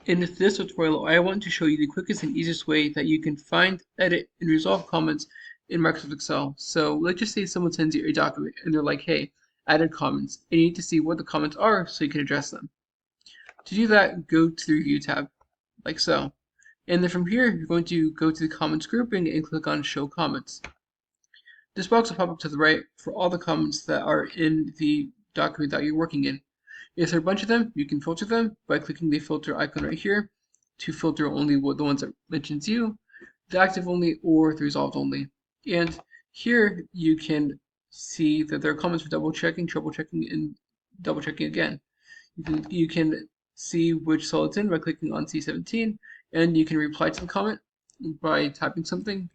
In this tutorial, I want to show you the quickest and easiest way that you can find, edit, and resolve comments in Microsoft Excel. So let's just say someone sends you a document and they're like, hey, added comments, and you need to see what the comments are so you can address them. To do that, go to the Review tab, like so. And then from here, you're going to go to the comments grouping and click on Show Comments. This box will pop up to the right for all the comments that are in the document that you're working in. If there are a bunch of them, you can filter them by clicking the filter icon right here to filter only the ones that mentions you, the active only, or the resolved only. And here you can see that there are comments for double checking, triple checking, and double checking again. You can see which cell it's in by clicking on C17, and you can reply to the comment by typing something.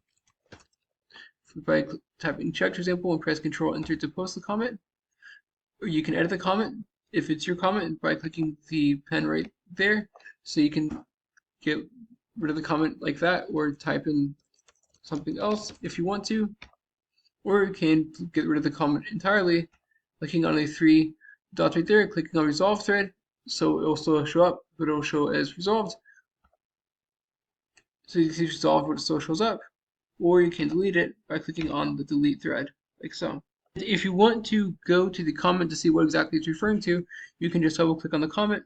By typing check, for example, and press Control Enter to post the comment. Or you can edit the comment if it's your comment by clicking the pen right there. So you can get rid of the comment like that, or type in something else if you want to. Or you can get rid of the comment entirely, clicking on the three dots right there, clicking on Resolve Thread. So it will still show up, but it will show as resolved. So you can see resolved, but it still shows up. Or you can delete it by clicking on the delete thread, like so. If you want to go to the comment to see what exactly it's referring to, you can just double click on the comment.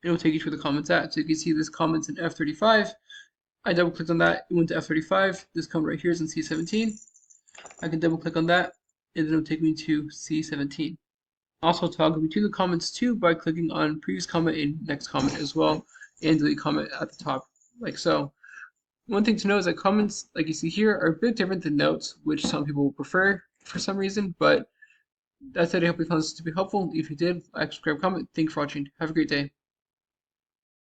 It will take you to where the comment's at. So you can see this comment's in F35. I double clicked on that, it went to F35. This comment right here is in C17. I can double click on that, and then it'll take me to C17. Also toggle between the comments too by clicking on previous comment and next comment as well, and delete comment at the top, like so. One thing to know is that comments, like you see here, are a bit different than notes, which some people will prefer for some reason, but that's it. I hope you found this to be helpful. If you did, like, subscribe, comment. Thank you for watching. Have a great day.